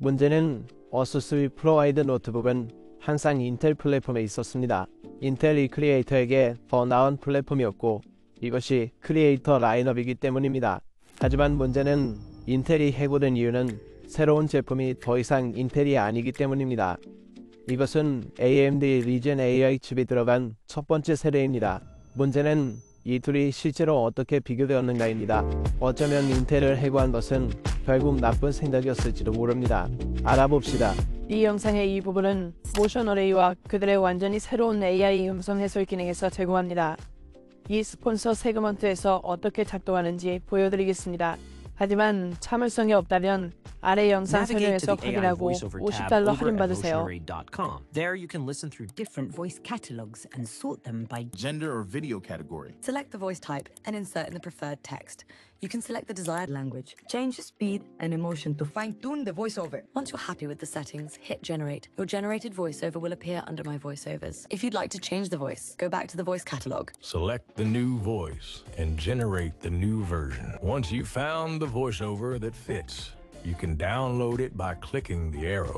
문제는 어수스 프로와이드 노트북은 항상 인텔 플랫폼에 있었습니다. 인텔이 크리에이터에게 더 나은 플랫폼이었고 이것이 크리에이터 라인업이기 때문입니다. 하지만 문제는 인텔이 해고된 이유는 새로운 제품이 더 이상 인텔이 아니기 때문입니다. 이것은 AMD 리젠 AI 칩이 들어간 첫 번째 세대입니다. 문제는 이 둘이 실제로 어떻게 비교되었는가입니다. 어쩌면 인텔을 해고한 것은 결국 나쁜 생각이었을지도 모릅니다. 알아봅시다. 이 영상의 이 부분은 모션 어레이와 그들의 완전히 새로운 AI 음성 해설 기능에서 제공합니다. 이 스폰서 세그먼트에서 어떻게 작동하는지 보여드리겠습니다. 하지만 참을성이 없다면 아래 영상 설명에서 확인하고 $50 할인받으세요. There you can listen through different voice catalogs and sort them by gender or video category. Select the voice type and insert in the preferred text. You can select the desired language, change the speed and emotion to fine-tune the voiceover. Once you're happy with the settings, hit generate. Your generated voiceover will appear under my voiceovers. If you'd like to change the voice, go back to the voice catalog. Select the new voice and generate the new version. Once you've found the voiceover that fits, you can download it by clicking the arrow.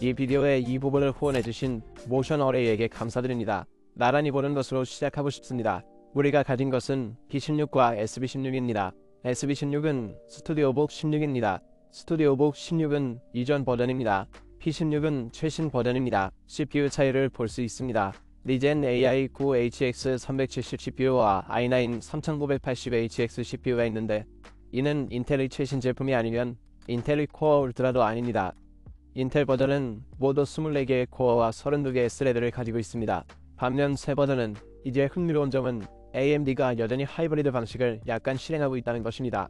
이 비디오의 이 부분을 후원해주신 모션 어레이에게 감사드립니다. 나란히 보는 것으로 시작하고 싶습니다. 우리가 가진 것은 P16과 SB16입니다. SB16은 스튜디오북 16입니다. 스튜디오북 16은 이전 버전입니다. P16은 최신 버전입니다. CPU 차이를 볼 수 있습니다. 리젠 AI 9HX 370 CPU와 i9 3980HX CPU가 있는데 이는 인텔의 최신 제품이 아니면 인텔의 코어 울트라도 아닙니다. 인텔 버전은 모두 24개의 코어와 32개의 스레드를 가지고 있습니다. 반면 새 버전은 이제 흥미로운 점은 AMD가 여전히 하이브리드 방식을 약간 실행하고 있다는 것입니다.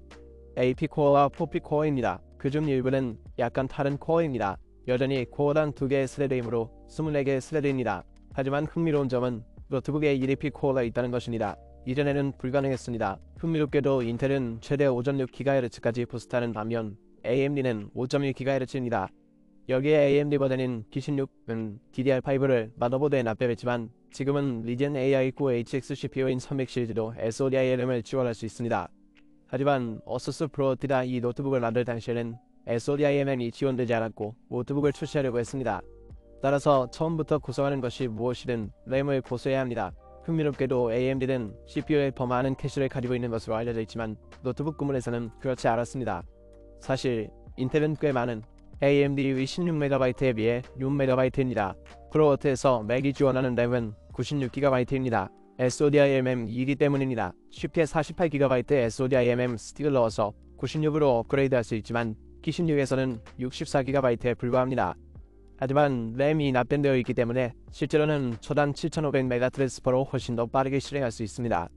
AP 코어와 4P 코어입니다. 그중 일부는 약간 다른 코어입니다. 여전히 코어당 2개의 스레드이므로 24개의 스레드입니다. 하지만 흥미로운 점은 노트북에 1EP 코어가 있다는 것입니다. 이전에는 불가능했습니다. 흥미롭게도 인텔은 최대 5.6GHz까지 부스트하는 반면 AMD는 5.1GHz입니다. 여기에 AMD 버전인 P16은 DDR5를 마더보드에 납땜했지만 지금은 리젠 AI 9HX CPU인 300 시리즈도 SODIM을 지원할 수 있습니다. 하지만 어수스 프로가 이 노트북을 만들 당시에는 SODIM이 지원되지 않았고 노트북을 출시하려고 했습니다. 따라서 처음부터 구성하는 것이 무엇이든 램을 고수해야 합니다. 흥미롭게도 AMD는 CPU에 더 많은 캐시를 가지고 있는 것으로 알려져 있지만 노트북 구문에서는 그렇지 않았습니다. 사실 인텔은 꽤 많은 AMD의 16MB에 비해 6MB입니다. 프로워트에서 맥이 지원하는 램은 96GB입니다. SODIMM2이기 때문입니다. 쉽게 48GB SODIMM 스틱을 넣어서 96으로 업그레이드할 수 있지만 P16에서는 64GB에 불과합니다. 하지만 램이 납땜되어 있기 때문에 실제로는 초단 7500MB 트랜스퍼로 훨씬 더 빠르게 실행할 수 있습니다.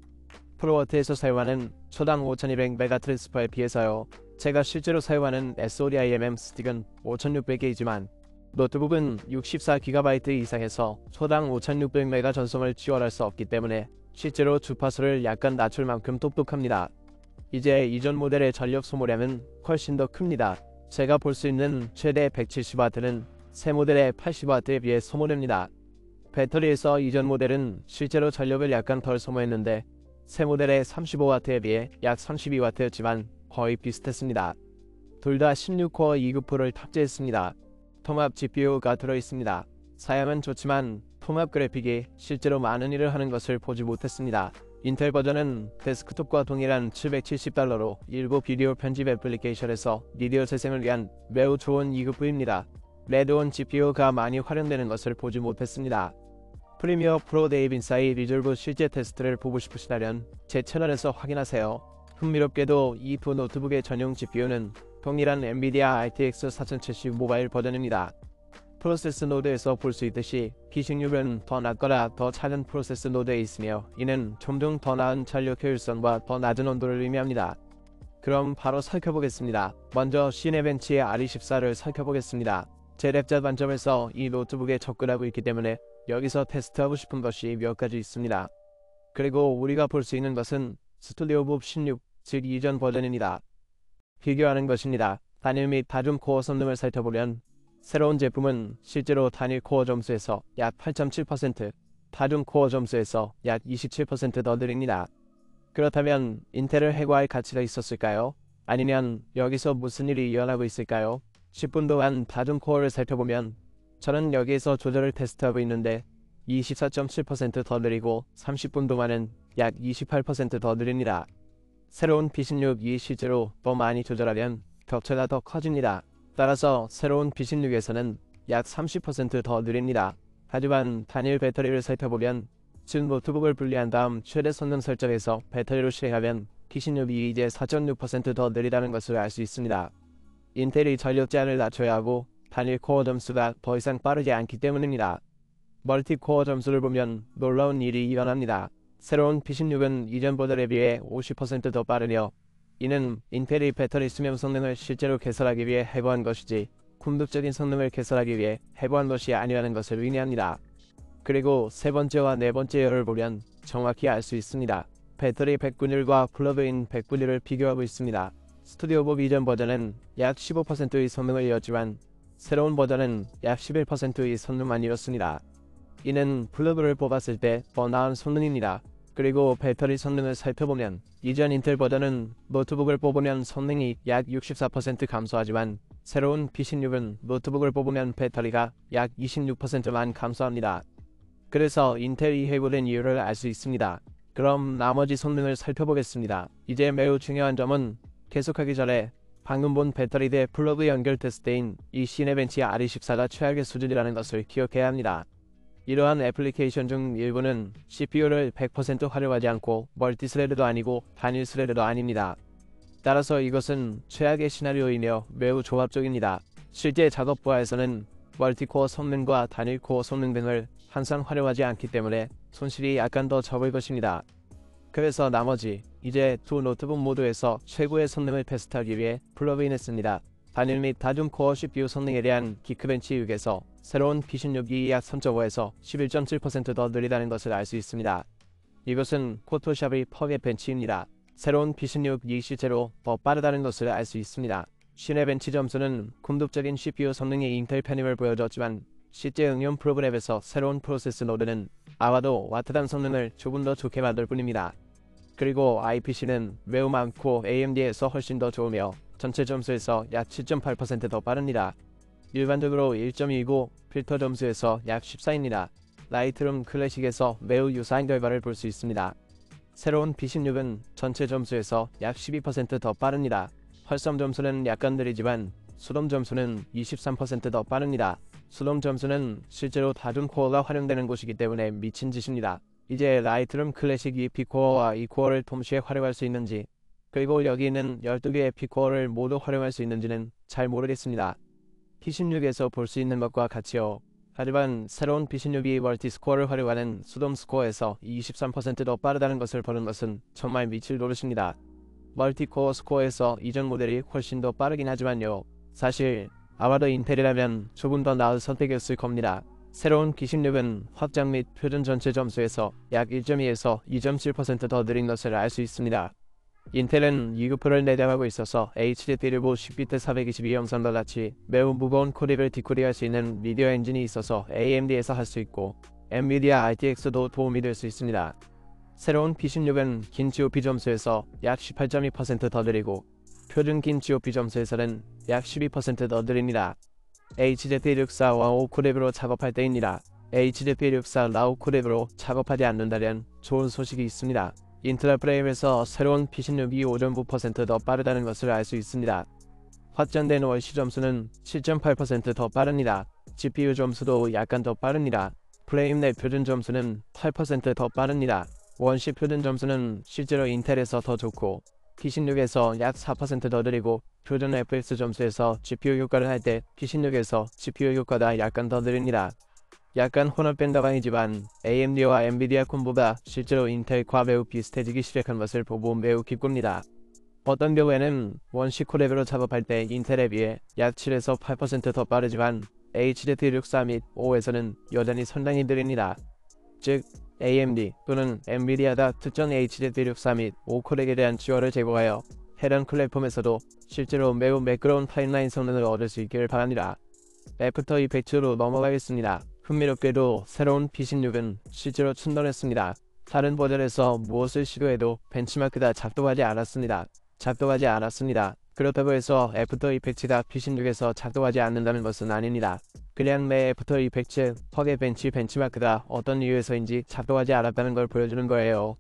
프로워트에서 사용하는 초단 5200MB 트랜스퍼에 비해서요. 제가 실제로 사용하는 SODIMM 스틱은 5600개이지만 노트북은 64GB 이상에서 초당 5600MB 전송을 지원할 수 없기 때문에 실제로 주파수를 약간 낮출 만큼 똑똑합니다. 이제 이전 모델의 전력 소모량은 훨씬 더 큽니다. 제가 볼 수 있는 최대 170W는 새 모델의 80W에 비해 소모됩니다. 배터리에서 이전 모델은 실제로 전력을 약간 덜 소모했는데 새 모델의 35W에 비해 약 32W였지만 거의 비슷했습니다. 둘 다 16코어 2구프를 탑재했습니다. 통합 GPU가 들어있습니다. 사양은 좋지만 통합 그래픽이 실제로 많은 일을 하는 것을 보지 못했습니다. 인텔 버전은 데스크톱과 동일한 $770로 일부 비디오 편집 애플리케이션에서 미디어 재생을 위한 매우 좋은 2구프입니다. 레드온 GPU가 많이 활용되는 것을 보지 못했습니다. 프리미어 프로 데이빈사이 리졸브 실제 테스트를 보고 싶으시다면 제 채널에서 확인하세요. 흥미롭게도 이 두 노트북의 전용 GPU는 동일한 엔비디아 RTX 4070 모바일 버전입니다. 프로세스 노드에서 볼 수 있듯이 P16은 더 낮거나 더 작은 프로세스 노드에 있으며 이는 점점 더 나은 전력 효율성과 더 낮은 온도를 의미합니다. 그럼 바로 살펴보겠습니다. 먼저 시네벤치의 RE14를 살펴보겠습니다. 제 랩자 관점에서 이 노트북에 접근하고 있기 때문에 여기서 테스트하고 싶은 것이 몇 가지 있습니다. 그리고 우리가 볼 수 있는 것은 스튜디오북 16, 즉 이전 버전입니다. 비교하는 것입니다. 단일 및 다중 코어 성능을 살펴보면 새로운 제품은 실제로 단일 코어 점수에서 약 8.7%, 다중 코어 점수에서 약 27%더 느립니다. 그렇다면 인텔을 해고할 가치가 있었을까요? 아니면 여기서 무슨 일이 일어나고 있을까요? 10분 동안 다중 코어를 살펴보면 저는 여기에서 조절을 테스트하고 있는데 24.7% 더 느리고 30분 동안은 약 28%더 느립니다. 새로운 B16이 실제로 더 많이 조절하면 격차가 더 커집니다. 따라서 새로운 B16에서는 약 30%더 느립니다. 하지만 단일 배터리를 살펴보면 즉 노트북을 분리한 다음 최대 성능 설정에서 배터리로 실행하면 B16이 이제 4.6%더 느리다는 것을 알 수 있습니다. 인텔이 전력 제한을 낮춰야 하고 단일 코어 점수가 더 이상 빠르지 않기 때문입니다. 멀티코어 점수를 보면 놀라운 일이 일어납니다. 새로운 B16은 이전 모델에 비해 50%더 빠르며 이는 인텔이 배터리 수명 성능을 실제로 개선하기 위해 해부한 것이지 궁극적인 성능을 개선하기 위해 해부한 것이 아니라는 것을 의미합니다. 그리고 세 번째와 네 번째 예를 보면 정확히 알 수 있습니다. 배터리 100분율과 플러그인 100분율을 비교하고 있습니다. 스튜디오 법 이전 버전은 약 15%의 성능을 이었지만 새로운 버전은 약 11%의 성능만 이었습니다. 이는 플러그를 뽑았을 때 더 나은 성능입니다. 그리고 배터리 성능을 살펴보면 이전 인텔 버전은 노트북을 뽑으면 성능이 약 64% 감소하지만 새로운 B16은 노트북을 뽑으면 배터리가 약 26%만 감소합니다. 그래서 인텔이 해고된 이유를 알 수 있습니다. 그럼 나머지 성능을 살펴보겠습니다. 이제 매우 중요한 점은 계속하기 전에 방금 본 배터리 대 플러그 연결 테스트인 이 시네벤치 RE14가 최악의 수준이라는 것을 기억해야 합니다. 이러한 애플리케이션 중 일부는 CPU를 100% 활용하지 않고 멀티스레드도 아니고 단일 스레드도 아닙니다. 따라서 이것은 최악의 시나리오이며 매우 조합적입니다. 실제 작업 부하에서는 멀티코어 성능과 단일 코어 성능 등을 항상 활용하지 않기 때문에 손실이 약간 더 적을 것입니다. 그래서 나머지 이제 두 노트북 모두에서 최고의 성능을 테스트하기 위해 플러그인했습니다. 단일 및 다중 코어 CPU 성능에 대한 기크벤치 6에서 새로운 B16이 약 3.5에서 11.7% 더 느리다는 것을 알 수 있습니다. 이것은 포토샵의 퍼겟 벤치입니다. 새로운 B16이 실제로 더 빠르다는 것을 알 수 있습니다. 시네벤치 점수는 궁극적인 CPU 성능의 인텔 편입을 보여줬지만 실제 응용 프로그램에서 새로운 프로세스 노드는 아마도 와트단 성능을 조금 더 좋게 만들 뿐입니다. 그리고 IPC는 매우 많고 AMD에서 훨씬 더 좋으며 전체 점수에서 약 7.8% 더 빠릅니다. 일반적으로 1.29, 필터 점수에서 약 14입니다. 라이트룸 클래식에서 매우 유사한 결과를 볼 수 있습니다. 새로운 B16은 전체 점수에서 약 12% 더 빠릅니다. 활성 점수는 약간 느리지만 수동 점수는 23% 더 빠릅니다. 수동 점수는 실제로 다중 코어가 활용되는 곳이기 때문에 미친 짓입니다. 이제 라이트룸 클래식 EP코어와 E코어를 동시에 활용할 수 있는지 그리고 여기 있는 12개의 EP코어를 모두 활용할 수 있는지는 잘 모르겠습니다. B16에서 볼 수 있는 것과 같이요. 하지만 새로운 B16이 멀티스코어를 활용하는 수동 스코어에서 23%더 빠르다는 것을 보는 것은 정말 미칠 노릇입니다. 멀티코어 스코어에서 이전 모델이 훨씬 더 빠르긴 하지만요. 사실 아마도 인텔이라면 조금 더 나은 선택이었을 겁니다. 새로운 B16은 확장 및 표준 전체 점수에서 약 1.2에서 2.7% 더 느린 것을 알 수 있습니다. 인텔은 2구프를 내장하고 있어서 HDD15 10비트 422 영상과 같이 매우 무거운 코립을 디코딩할 수 있는 미디어 엔진이 있어서 AMD에서 할 수 있고 엔비디아 RTX도 도움이 될 수 있습니다. 새로운 B16은 긴 GOP 점수에서 약 18.2% 더 느리고 표준 긴 GOP 점수에서는 약 12% 더 느립니다. HZ64와 5코랩으로 작업할 때입니다. HZ64 라우 코랩으로 작업하지 않는다면 좋은 소식이 있습니다. 인트라 프레임에서 새로운 B16이 5.9% 더 빠르다는 것을 알 수 있습니다. 확장된 월시 점수는 7.8% 더 빠릅니다. GPU 점수도 약간 더 빠릅니다. 프레임 내 표준 점수는 8% 더 빠릅니다. 원시 표준 점수는 실제로 인텔에서 더 좋고 B16에서 약 4% 더 느리고 표준 FX 점수에서 GPU 효과를 할 때 B16에서 GPU 효과가 약간 더 느립니다. 약간 혼합된 답안이지만 AMD와 엔비디아 콤보가 실제로 인텔과 매우 비슷해지기 시작한 것을 보고 매우 기쁩니다. 어떤 경우에는 원시 코랩으로 작업할 때 인텔에 비해 약 7에서 8% 더 빠르지만 HZ64 및 5에서는 여전히 상당히 느립니다. 즉 AMD 또는 엔비디아가 특정 HZ64 및 5코렉에 대한 지원을 제공하여 해당 플랫폼에서도 실제로 매우 매끄러운 타임라인 성능을 얻을 수 있기를 바랍니다. 애프터 이펙트로 넘어가겠습니다. 흥미롭게도 새로운 P16은 실제로 충돌했습니다. 다른 버전에서 무엇을 시도해도 벤치마크가 작동하지 않았습니다. 그렇다고 해서 애프터 이펙트가 P16에서 작동하지 않는다는 것은 아닙니다. 그냥 내 애프터 이펙트 퍽의 벤치마크가 어떤 이유에서인지 작동하지 않았다는 걸 보여주는 거예요.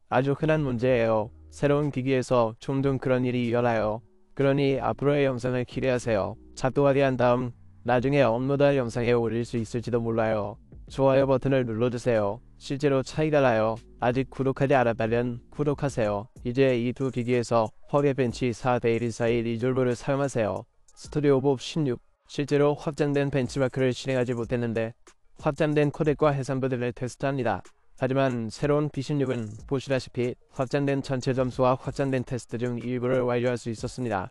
아주 흔한 문제예요. 새로운 기기에서 종종 그런 일이 일어나요. 그러니 앞으로의 영상을 기대하세요. 작동하게 한 다음 나중에 업로드할 영상에 올릴 수 있을지도 몰라요. 좋아요 버튼을 눌러주세요. 실제로 차이가 나요. 아직 구독하지 않았다면 구독하세요. 이제 이 두 기기에서 퍽의 벤치 4대124의 리졸브를 사용하세요. 스튜디오 법 16. 실제로 확장된 벤치마크를 실행하지 못했는데 확장된 코덱과 해상도들을 테스트합니다. 하지만 새로운 P16은 보시다시피 확장된 전체 점수와 확장된 테스트 중 일부를 완료할 수 있었습니다.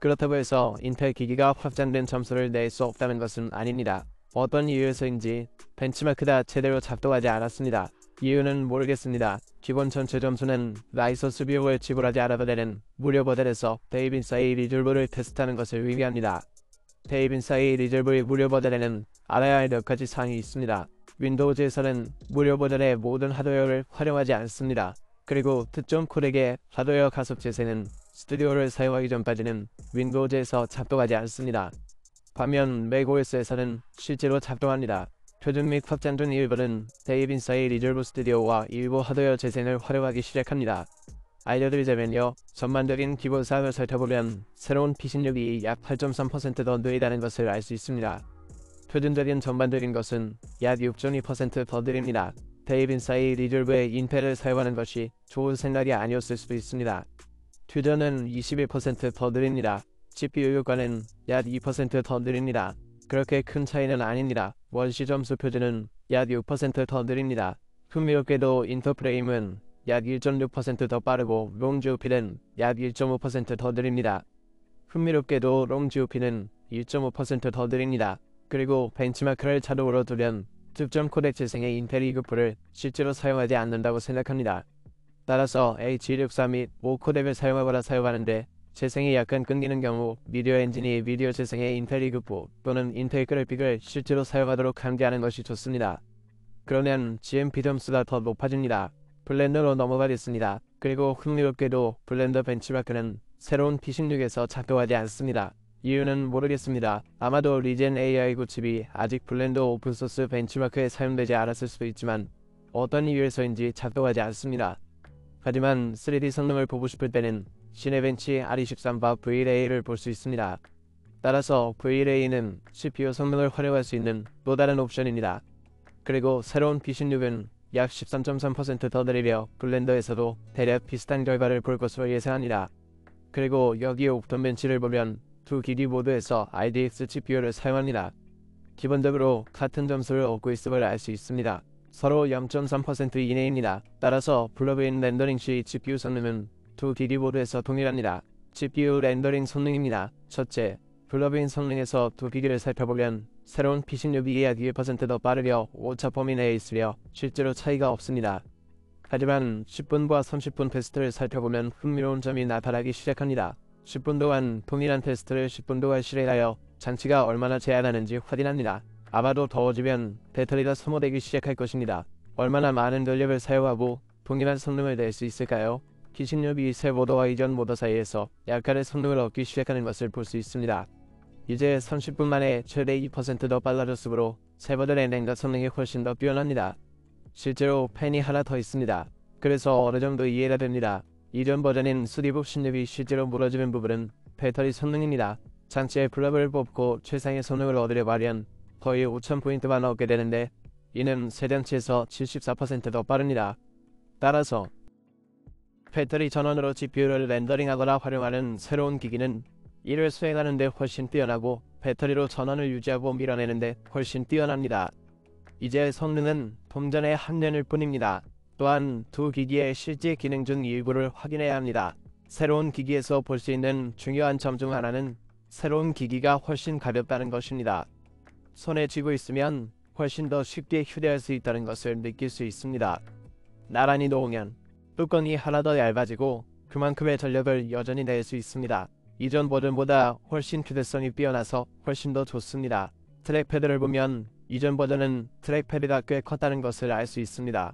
그렇다고 해서 인텔 기기가 확장된 점수를 낼 수 없다는 것은 아닙니다. 어떤 이유에서인지 벤치마크가 제대로 작동하지 않았습니다. 이유는 모르겠습니다. 기본 전체 점수는 라이선스 비용을 지불하지 않아도 되는 무료 버전에서 데이빈사의 리졸브를 테스트하는 것을 의미합니다. 데이빈사의 리졸브의 무료 버전에는 알아야 할 몇 가지 사항이 있습니다. 윈도우즈에서는 무료 버전의 모든 하드웨어를 활용하지 않습니다. 그리고 특정 코덱의 하드웨어 가속 재생은 스튜디오를 사용하기 전까지는 윈도우즈에서 작동하지 않습니다. 반면 맥OS에서는 실제로 작동합니다. 표준 및 확장된 일부는 데이빈사의 리졸브 스튜디오와 일부 하드웨어 재생을 활용하기 시작합니다. 알려드리자면요. 전반적인 기본사항을 살펴보면 새로운 P16이 약 8.3% 더 느리다는 것을 알 수 있습니다. 표준적인 전반적인 것은 약 6.2% 더 느립니다. 데이빈사의 리졸브의 인텔을 사용하는 것이 좋은 생각이 아니었을 수도 있습니다. 퓨전은 21% 더 느립니다. CPU 효과는 약 2% 더 느립니다. 그렇게 큰 차이는 아닙니다. 원시 점수 표준은 약 6% 더 느립니다. 흥미롭게도 인터프레임은 약 1.6% 더 빠르고 롱GOP는 약 1.5% 더 느립니다. 흥미롭게도 롱GOP는 1.5% 더 느립니다. 그리고 벤치마크를 자동으로 두면 특정 코덱 재생의 인텔 2급부를 실제로 사용하지 않는다고 생각합니다. 따라서 H264 및 5코덱을 사용하거나 사용하는데 재생이 약간 끊기는 경우 미디어 엔진이 미디어 재생의 인텔 2급부 또는 인텔 그래픽을 실제로 사용하도록 강제하는 것이 좋습니다. 그러면 GMP 점수가 더 높아집니다. 블렌더로 넘어가겠습니다. 그리고 흥미롭게도 블렌더 벤치마크는 새로운 P16에서 작동하지 않습니다. 이유는 모르겠습니다. 아마도 리젠 AI 구칩이 아직 블렌더 오픈소스 벤치마크에 사용되지 않았을 수도 있지만 어떤 이유에서인지 작동하지 않습니다. 하지만 3D 성능을 보고 싶을 때는 시네벤치 R23바 V-Ray를 볼 수 있습니다. 따라서 V-Ray는 CPU 성능을 활용할 수 있는 또 다른 옵션입니다. 그리고 새로운 P16은 약 13.3% 더 느리며 블렌더에서도 대략 비슷한 결과를 볼 것으로 예상합니다. 그리고 여기에 옵턴벤치를 보면 두 기기 모두에서 RDX GPU를 사용합니다. 기본적으로 같은 점수를 얻고 있음을 알 수 있습니다. 서로 0.3% 이내입니다. 따라서 블러브인 렌더링 시 GPU 성능은 두 기기 모두에서 동일합니다. GPU 렌더링 성능입니다. 첫째, 블러브인 성능에서 두 기기를 살펴보면 새로운 P16이 약 1% 더 빠르며 오차 범위 내에 있으며 실제로 차이가 없습니다. 하지만 10분과 30분 테스트를 살펴보면 흥미로운 점이 나타나기 시작합니다. 10분 동안 동일한 테스트를 10분 동안 실행하여 장치가 얼마나 제한하는지 확인합니다. 아마도 더워지면 배터리가 소모되기 시작할 것입니다. 얼마나 많은 전력을 사용하고 동일한 성능을 낼 수 있을까요? P16이 새 모더와 이전 모더 사이에서 약간의 성능을 얻기 시작하는 것을 볼 수 있습니다. 이제 30분 만에 최대 2% 더 빨라졌으므로 새 버전의 냉각 성능이 훨씬 더 뛰어납니다. 실제로 팬이 하나 더 있습니다. 그래서 어느 정도 이해가 됩니다. 이전 버전인 스튜디오 16이 실제로 무너지는 부분은 배터리 성능입니다. 장치에 플러그를 뽑고 최상의 성능을 얻으려 하면 거의 5000포인트만 얻게 되는데 이는 새 장치에서 74% 더 빠릅니다. 따라서 배터리 전원으로 GPU를 렌더링하거나 활용하는 새로운 기기는 이를 수행하는 데 훨씬 뛰어나고 배터리로 전원을 유지하고 밀어내는 데 훨씬 뛰어납니다. 이제 성능은 동전의 한 면일 뿐입니다. 또한 두 기기의 실제 기능 중 일부를 확인해야 합니다. 새로운 기기에서 볼 수 있는 중요한 점 중 하나는 새로운 기기가 훨씬 가볍다는 것입니다. 손에 쥐고 있으면 훨씬 더 쉽게 휴대할 수 있다는 것을 느낄 수 있습니다. 나란히 놓으면 뚜껑이 하나 더 얇아지고 그만큼의 전력을 여전히 낼 수 있습니다. 이전 버전보다 훨씬 휴대성이 뛰어나서 훨씬 더 좋습니다. 트랙패드를 보면 이전 버전은 트랙패드가 꽤 컸다는 것을 알 수 있습니다.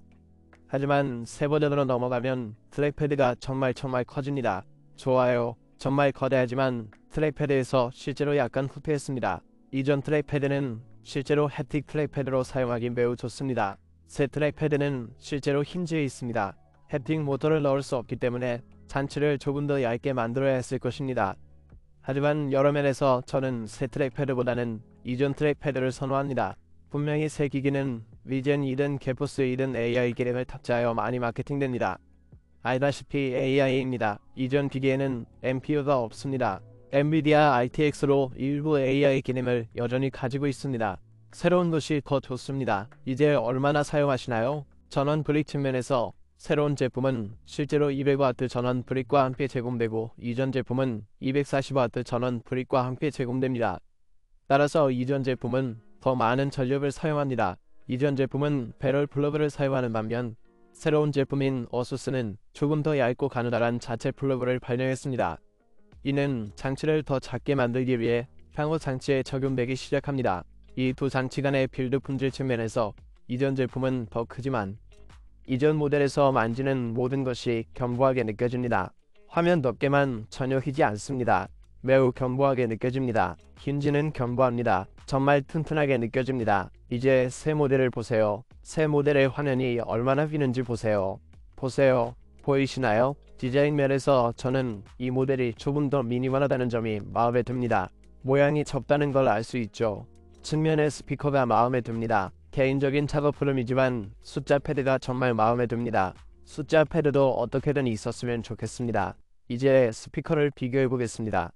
하지만 새 버전으로 넘어가면 트랙패드가 정말 커집니다. 좋아요. 정말 거대하지만 트랙패드에서 실제로 약간 후퇴했습니다. 이전 트랙패드는 실제로 햅틱 트랙패드로 사용하기 매우 좋습니다. 새 트랙패드는 실제로 힌지에 있습니다. 햅틱 모터를 넣을 수 없기 때문에 잔치를 조금 더 얇게 만들어야 했을 것입니다. 하지만 여러 면에서 저는 새 트랙패드보다는 이전 트랙패드를 선호합니다. 분명히 새 기기는 위젠이든 개포스이든 AI 기능을 탑재하여 많이 마케팅됩니다. 알다시피 AI입니다. 이전 기기에는 NPU가 없습니다. 엔비디아 RTX로 일부 AI 기능을 여전히 가지고 있습니다. 새로운 것이 더 좋습니다. 이제 얼마나 사용하시나요? 전원 브릭 측면에서 새로운 제품은 실제로 200W 전원 브릭과 함께 제공되고 이전 제품은 240W 전원 브릭과 함께 제공됩니다. 따라서 이전 제품은 더 많은 전력을 사용합니다. 이전 제품은 배럴 플러그를 사용하는 반면 새로운 제품인 어수스는 조금 더 얇고 가느다란 자체 플러그를 발명했습니다. 이는 장치를 더 작게 만들기 위해 향후 장치에 적용되기 시작합니다. 이 두 장치 간의 빌드 품질 측면에서 이전 제품은 더 크지만 이전 모델에서 만지는 모든 것이 견고하게 느껴집니다. 화면 덮개만 전혀 휘지 않습니다. 매우 견고하게 느껴집니다. 힌지는 견고합니다. 정말 튼튼하게 느껴집니다. 이제 새 모델을 보세요. 새 모델의 화면이 얼마나 휘는지 보세요. 보이시나요? 디자인 면에서 저는 이 모델이 조금 더 미니멀하다는 점이 마음에 듭니다. 모양이 접다는 걸 알 수 있죠. 측면의 스피커가 마음에 듭니다. 개인적인 작업 흐름이지만 숫자 패드가 정말 마음에 듭니다. 숫자 패드도 어떻게든 있었으면 좋겠습니다. 이제 스피커를 비교해 보겠습니다.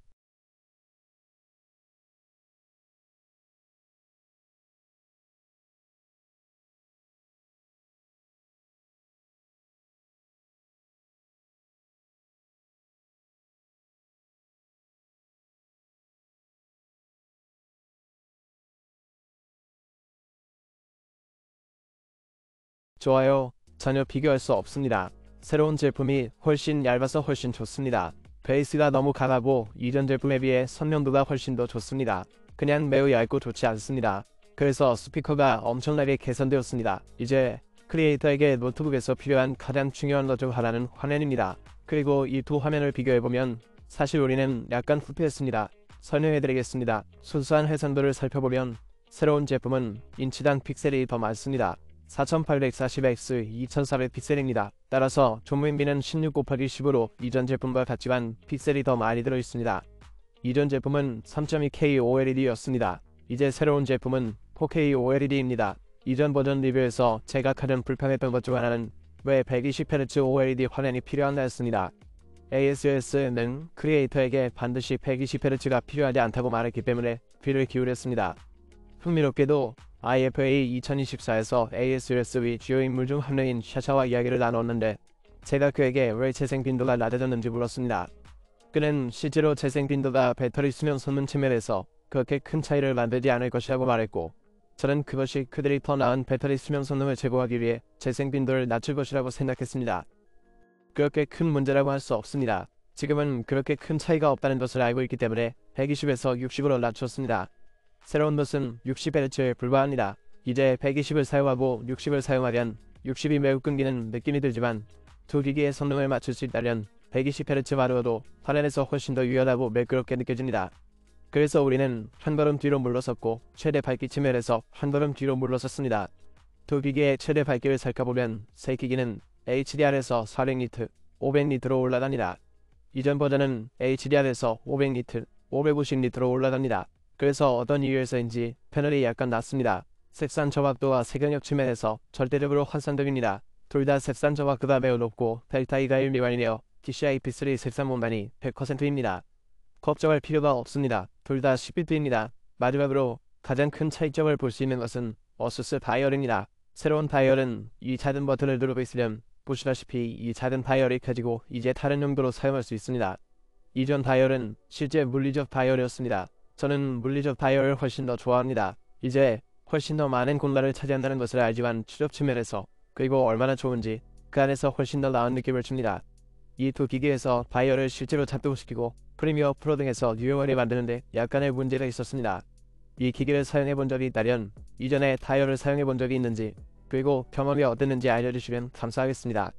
좋아요. 전혀 비교할 수 없습니다. 새로운 제품이 훨씬 얇아서 훨씬 좋습니다. 베이스가 너무 강하고 이전 제품에 비해 선명도가 훨씬 더 좋습니다. 그냥 매우 얇고 좋지 않습니다. 그래서 스피커가 엄청나게 개선되었습니다. 이제 크리에이터에게 노트북에서 필요한 가장 중요한 것 중 하나는 화면입니다. 그리고 이 두 화면을 비교해보면 사실 우리는 약간 후퇴했습니다. 설명해드리겠습니다. 순수한 해상도를 살펴보면 새로운 제품은 인치당 픽셀이 더 많습니다. 4840x 2400 픽셀입니다. 따라서 조명비는 16:10으로 이전 제품과 같지만 픽셀이 더 많이 들어있습니다. 이전 제품은 3.2K OLED였습니다. 이제 새로운 제품은 4K OLED입니다. 이전 버전 리뷰에서 제가 가장 불편했던 것 중 하나는 왜 120Hz OLED 화면이 필요한가였습니다. ASUS는 크리에이터에게 반드시 120Hz가 필요하지 않다고 말했기 때문에 귀를 기울였습니다. 흥미롭게도 IFA 2024에서 ASUS의 주요 인물 중 한 명인 샤샤와 이야기를 나눴는데 제가 그에게 왜 재생 빈도가 낮아졌는지 물었습니다. 그는 실제로 재생 빈도가 배터리 수명 선문 측면에서 그렇게 큰 차이를 만들지 않을 것이라고 말했고 저는 그것이 그들이 더 나은 배터리 수명 성능을 제공하기 위해 재생 빈도를 낮출 것이라고 생각했습니다. 그렇게 큰 문제라고 할 수 없습니다. 지금은 그렇게 큰 차이가 없다는 것을 알고 있기 때문에 120에서 60으로 낮췄습니다. 새로운 것은 60Hz에 불과합니다. 이제 120을 사용하고 60을 사용하면 60이 매우 끊기는 느낌이 들지만 두 기기의 성능을 맞출 수 있다면 120Hz만으로도 화면에서 훨씬 더 유연하고 매끄럽게 느껴집니다. 그래서 우리는 한 걸음 뒤로 물러섰고 최대 밝기 측면에서 한 걸음 뒤로 물러섰습니다. 두 기기의 최대 밝기를 살펴보면 새 기기는 HDR에서 400니트, 500니트로 올라갑니다. 이전 버전은 HDR에서 500니트, 550니트로 올라갑니다. 그래서 어떤 이유에서인지 패널이 약간 낮습니다. 색상 정확도와 색영역 측면에서 절대적으로 환상적입니다. 둘 다 색상 정확도가 매우 높고 델타 E가 1 미만이며 DCI-P3 색상 분반이 100%입니다. 걱정할 필요가 없습니다. 둘 다 10비트입니다. 마지막으로 가장 큰 차이점을 볼 수 있는 것은 어수스 다이얼입니다. 새로운 다이얼은 이 작은 버튼을 누르고 있으면 보시다시피 이 작은 다이얼이 켜지고 이제 다른 용도로 사용할 수 있습니다. 이전 다이얼은 실제 물리적 다이얼이었습니다. 저는 물리적 다이얼을 훨씬 더 좋아합니다. 이제 훨씬 더 많은 공간을 차지한다는 것을 알지만 출력 측면에서 그리고 얼마나 좋은지 그 안에서 훨씬 더 나은 느낌을 줍니다. 이 두 기기에서 다이얼을 실제로 작동시키고 프리미어 프로 등에서 유용하게 만드는데 약간의 문제가 있었습니다. 이 기기를 사용해 본 적이 있다면 이전에 타이어를 사용해 본 적이 있는지 그리고 경험이 어땠는지 알려주시면 감사하겠습니다.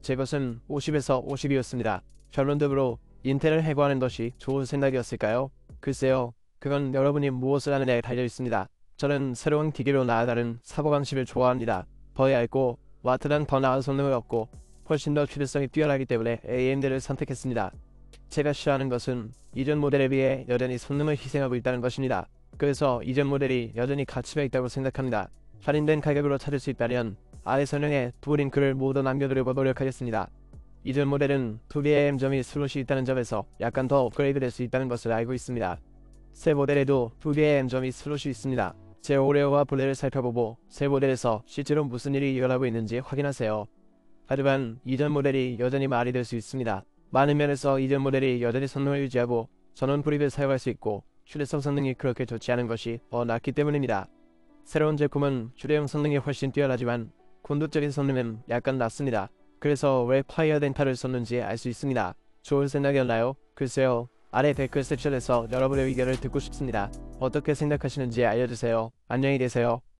제 것은 50에서 50이었습니다. 결론적으로 인텔을 해고하는 것이 좋은 생각이었을까요? 글쎄요. 그건 여러분이 무엇을 하느냐에 달려 있습니다. 저는 새로운 기기로 나아가는 사고방식을 좋아합니다. 더 얇고 와트당 더 나은 성능을 얻고 훨씬 더 휴대성이 뛰어나기 때문에 AMD를 선택했습니다. 제가 싫어하는 것은 이전 모델에 비해 여전히 성능을 희생하고 있다는 것입니다. 그래서 이전 모델이 여전히 가치가 있다고 생각합니다. 할인된 가격으로 찾을 수 있다면 아래 설명에 두 링크를 모두 남겨두려고 노력하겠습니다. 이전 모델은 2BAM 점이 슬롯이 있다는 점에서 약간 더 업그레이드 될 수 있다는 것을 알고 있습니다. 새 모델에도 2BAM 점이 슬롯이 있습니다. 제 오레오와 블레를 살펴보고 새 모델에서 실제로 무슨 일이 일어나고 있는지 확인하세요. 하지만 이전 모델이 여전히 말이 될 수 있습니다. 많은 면에서 이전 모델이 여전히 성능을 유지하고 전원 불입을 사용할 수 있고 휴대성 성능이 그렇게 좋지 않은 것이 더 낫기 때문입니다. 새로운 제품은 휴대용 성능이 훨씬 뛰어나지만 궁극적인 성능은 약간 낮습니다. 그래서 왜 파이어 덴타를 썼는지 알 수 있습니다. 좋은 생각이었나요? 글쎄요. 아래 댓글 섹션에서 여러분의 의견을 듣고 싶습니다. 어떻게 생각하시는지 알려주세요. 안녕히 계세요.